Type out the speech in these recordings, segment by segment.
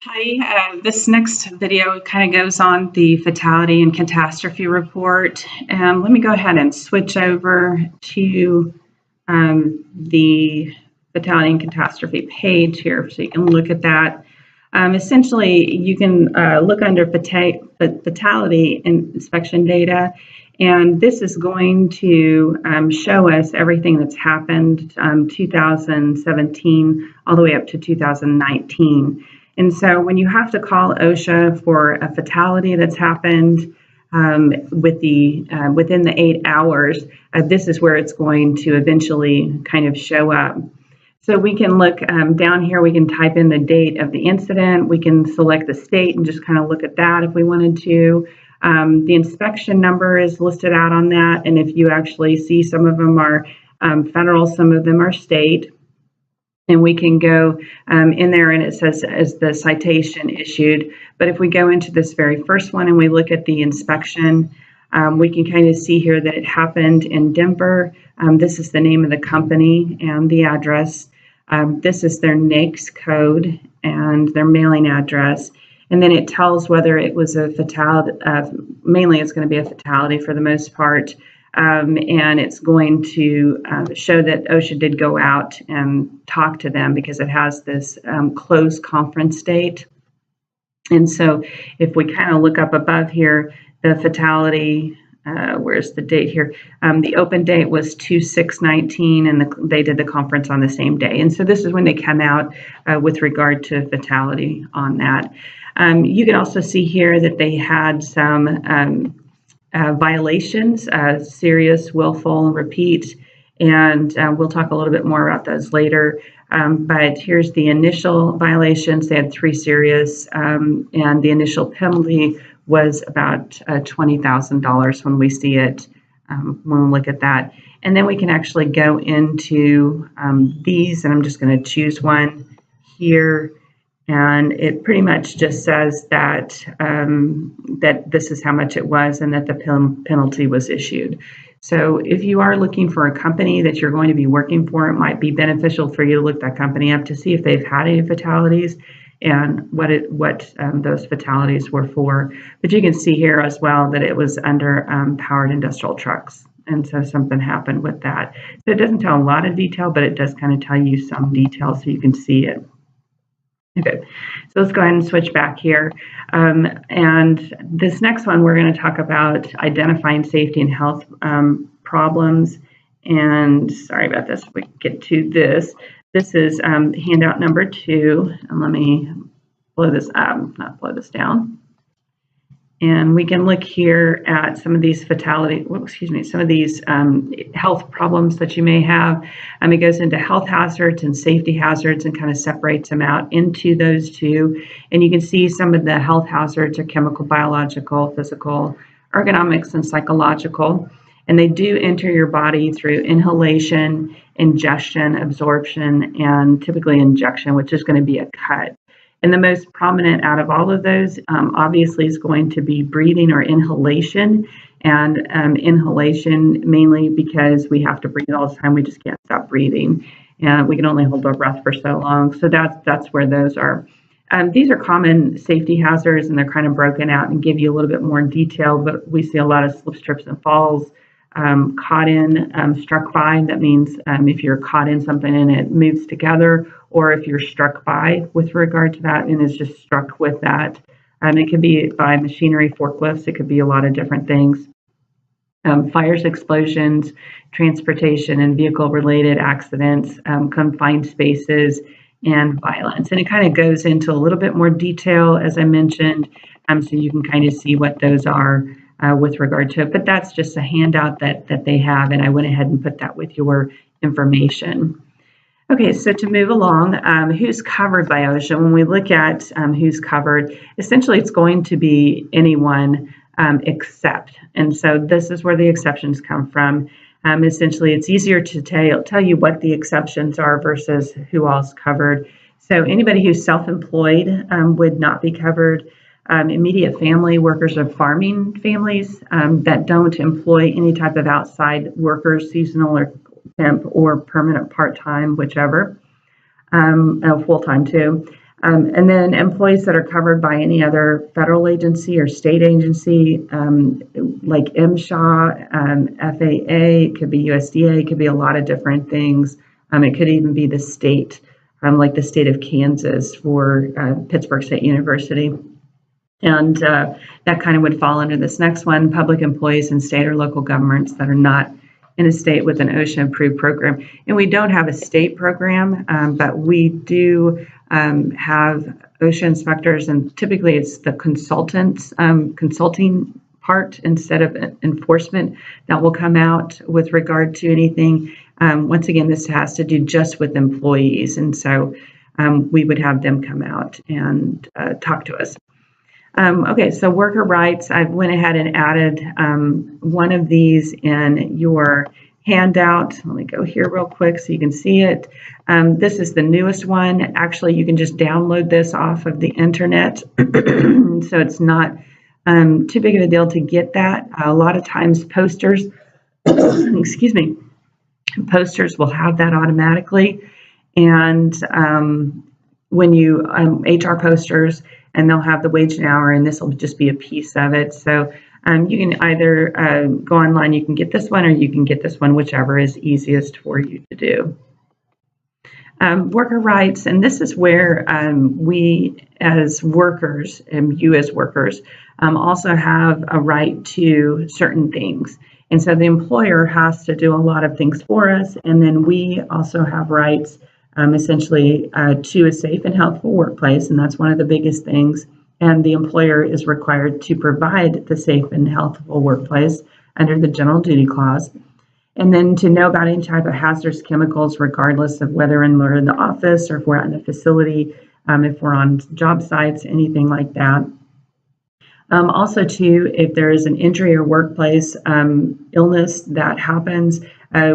Hi, this next video kind of goes on the fatality and catastrophe report. Let me go ahead and switch over to the fatality and catastrophe page here so you can look at that. Essentially, you can look under fatality inspection data, and this is going to show us everything that's happened 2017 all the way up to 2019. And so when you have to call OSHA for a fatality that's happened within the 8 hours, this is where it's going to eventually kind of show up. So we can look down here, we can type in the date of the incident, we can select the state and just kind of look at that if we wanted to. The inspection number is listed out on that, and if you actually see, some of them are federal, some of them are state. And we can go in there and it says as the citation issued. But if we go into this very first one and we look at the inspection, we can kind of see here that it happened in Denver. This is the name of the company and the address. This is their NAICS code and their mailing address. And then it tells whether it was a fatality. Mainly it's going to be a fatality for the most part. And it's going to show that OSHA did go out and talk to them because it has this closed conference date. And so if we kind of look up above here, the fatality, where's the date here? The open date was 2/6/19, and they did the conference on the same day. And so this is when they come out with regard to fatality on that. You can also see here that they had some violations, serious, willful, repeat, and we'll talk a little bit more about those later. But here's the initial violations. They had 3 serious, and the initial penalty was about $20,000 when we see it, when we look at that. And then we can actually go into these, and I'm just going to choose one here. And it pretty much just says that that this is how much it was and that the penalty was issued. So if you are looking for a company that you're going to be working for, it might be beneficial for you to look that company up to see if they've had any fatalities and what those fatalities were for. But you can see here as well that it was under powered industrial trucks. And so something happened with that. So it doesn't tell a lot of detail, but it does kind of tell you some detail so you can see it. Okay, so let's go ahead and switch back here. And this next one, we're going to talk about identifying safety and health problems. And sorry about this, we get to this. This is handout number 2. And let me blow this up, not blow this down. And we can look here at some of these some of these health problems that you may have. It goes into health hazards and safety hazards and kind of separates them out into those two. And you can see some of the health hazards are chemical, biological, physical, ergonomics, and psychological. And they do enter your body through inhalation, ingestion, absorption, and typically injection, which is going to be a cut. And the most prominent out of all of those, obviously, is going to be breathing or inhalation. And inhalation mainly because we have to breathe all the time. We just can't stop breathing. And we can only hold our breath for so long. So that's where those are. These are common safety hazards, and they're kind of broken out and give you a little bit more detail. But we see a lot of slips, trips, and falls. Caught in, struck by, that means if you're caught in something and it moves together, or if you're struck by with regard to that and is just struck with that. It could be by machinery, forklifts, it could be a lot of different things. Fires, explosions, transportation and vehicle-related accidents, confined spaces, and violence. And it kind of goes into a little bit more detail, as I mentioned, so you can kind of see what those are with regard to it. But that's just a handout that they have, and I went ahead and put that with your information. Okay, so to move along, who's covered by OSHA? When we look at who's covered, essentially it's going to be anyone except. And so this is where the exceptions come from. Essentially, it's easier to tell you what the exceptions are versus who all's covered. So anybody who's self-employed would not be covered. Immediate family, workers of farming families that don't employ any type of outside workers, seasonal or temp or permanent part-time, whichever, full-time too. And then employees that are covered by any other federal agency or state agency, like MSHA, FAA, it could be USDA, it could be a lot of different things. It could even be the state, like the state of Kansas for Pittsburgh State University. And that kind of would fall under this next one, public employees in state or local governments that are not in a state with an OSHA approved program. And we don't have a state program, but we do have OSHA inspectors, and typically it's the consultants, consulting part instead of enforcement that will come out with regard to anything. Once again, this has to do just with employees, and so we would have them come out and talk to us. Okay, so worker rights, I went ahead and added one of these in your handout. Let me go here real quick so you can see it. This is the newest one. Actually, you can just download this off of the internet. So it's not too big of a deal to get that. A lot of times posters, excuse me, posters will have that automatically. And when you, HR posters, and they'll have the wage and hour, and this will just be a piece of it. So you can either go online, you can get this one, or you can get this one, whichever is easiest for you to do. Worker rights, and this is where we as workers, and you as workers, also have a right to certain things. And so the employer has to do a lot of things for us, and then we also have rights essentially to a safe and healthful workplace, and that's one of the biggest things. And the employer is required to provide the safe and healthful workplace under the general duty clause. And then to know about any type of hazardous chemicals, regardless of whether we're in the office or if we're out in the facility, if we're on job sites, anything like that. Also, too, if there is an injury or workplace illness that happens,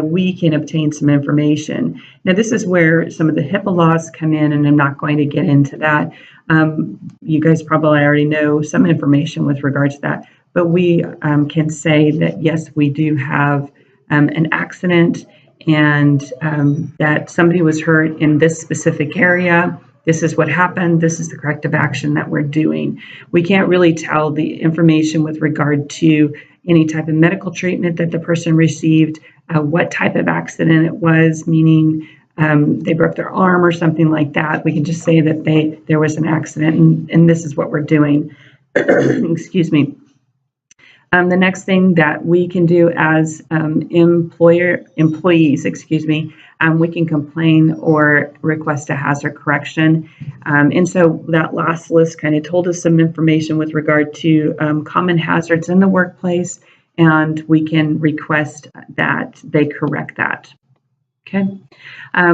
we can obtain some information. Now, this is where some of the HIPAA laws come in, and I'm not going to get into that. You guys probably already know some information with regards to that, but we can say that, yes, we do have an accident and that somebody was hurt in this specific area. This is what happened. This is the corrective action that we're doing. We can't really tell the information with regard to any type of medical treatment that the person received, what type of accident it was, meaning they broke their arm or something like that. We can just say that there was an accident, and this is what we're doing. Excuse me. The next thing that we can do as employees, we can complain or request a hazard correction. And so that last list kind of told us some information with regard to common hazards in the workplace, and we can request that they correct that. Okay.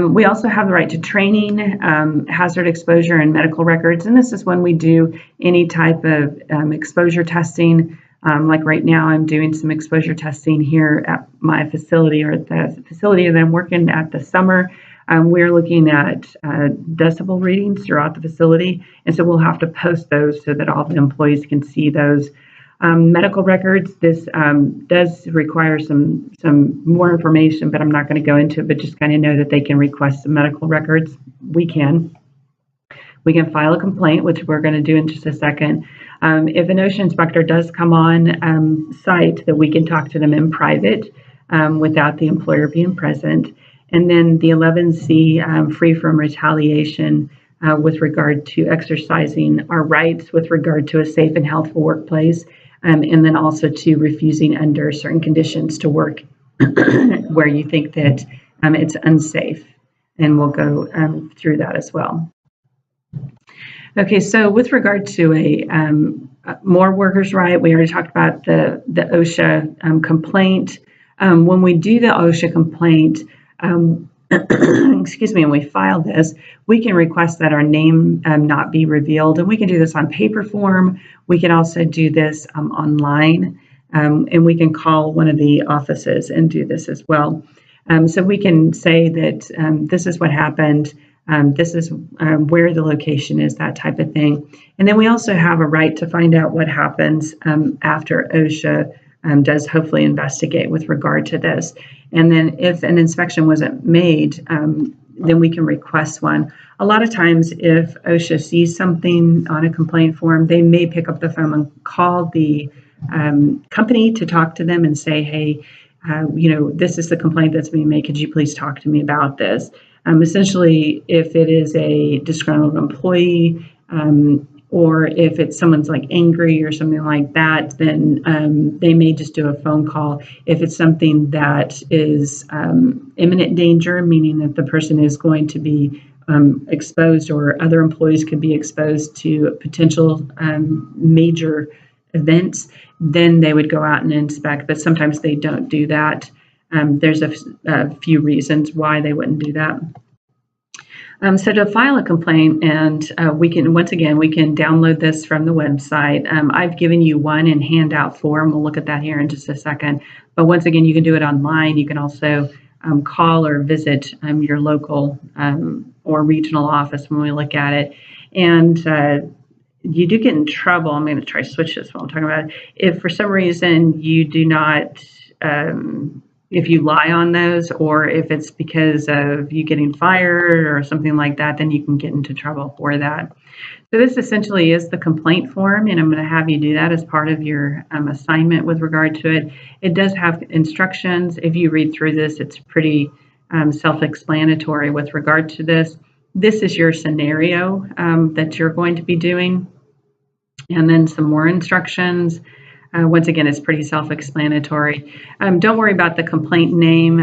We also have the right to training, hazard exposure, and medical records. And this is when we do any type of exposure testing. Like right now, I'm doing some exposure testing here at my facility, or at the facility that I'm working at this summer. We're looking at decibel readings throughout the facility, and so we'll have to post those so that all the employees can see those. Medical records, this does require some more information, but I'm not going to go into it, but just kind of know that they can request some medical records. We can file a complaint, which we're going to do in just a second. If an OSHA inspector does come on site, that we can talk to them in private without the employer being present. And then the 11C, free from retaliation with regard to exercising our rights with regard to a safe and healthful workplace, and then also to refusing under certain conditions to work where you think that it's unsafe. And we'll go through that as well. Okay, so with regard to a more workers' right, we already talked about the OSHA complaint. When we do the OSHA complaint, excuse me, and we file this, we can request that our name not be revealed, and we can do this on paper form. We can also do this online, and we can call one of the offices and do this as well. So we can say that this is what happened. This is where the location is, that type of thing. And then we also have a right to find out what happens after OSHA does hopefully investigate with regard to this. And then if an inspection wasn't made, then we can request one. A lot of times, if OSHA sees something on a complaint form, they may pick up the phone and call the company to talk to them and say, hey, this is the complaint that's being made. Could you please talk to me about this? Essentially, if it is a disgruntled employee, or if it's someone's like angry or something like that, then they may just do a phone call. If it's something that is imminent danger, meaning that the person is going to be exposed, or other employees could be exposed to potential major events, then they would go out and inspect. But sometimes they don't do that. There's a few reasons why they wouldn't do that. So to file a complaint, and we can download this from the website. I've given you one in handout form. We'll look at that here in just a second. But once again, you can do it online. You can also call or visit your local or regional office when we look at it. And you do get in trouble. I'm going to try to switch this while I'm talking about it. If for some reason you do not if you lie on those, or if it's because of you getting fired or something like that, then you can get into trouble for that. So this essentially is the complaint form, and I'm going to have you do that as part of your assignment with regard to it. It does have instructions. If you read through this, it's pretty self-explanatory with regard to this. This is your scenario that you're going to be doing, and then some more instructions. Once again, it's pretty self-explanatory. Don't worry about the complaint name,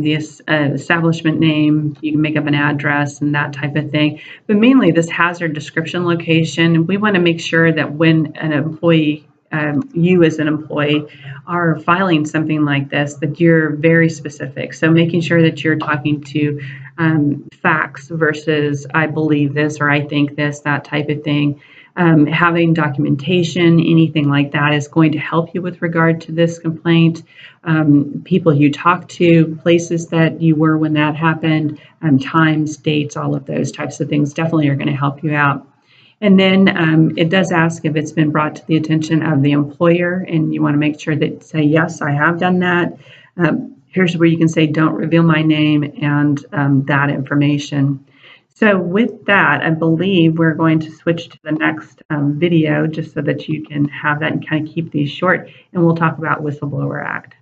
the establishment name. You can make up an address and that type of thing. But mainly this hazard description location, we want to make sure that when an employee, you as an employee, are filing something like this, that you're very specific. So making sure that you're talking to facts versus I believe this or I think this, that type of thing. Having documentation, anything like that is going to help you with regard to this complaint. People you talked to, places that you were when that happened, times, dates, all of those types of things definitely are going to help you out. And then it does ask if it's been brought to the attention of the employer, and you want to make sure that say, yes, I have done that. Here's where you can say, don't reveal my name and that information. So with that, I believe we're going to switch to the next video just so that you can have that and kind of keep these short, and we'll talk about Whistleblower Act.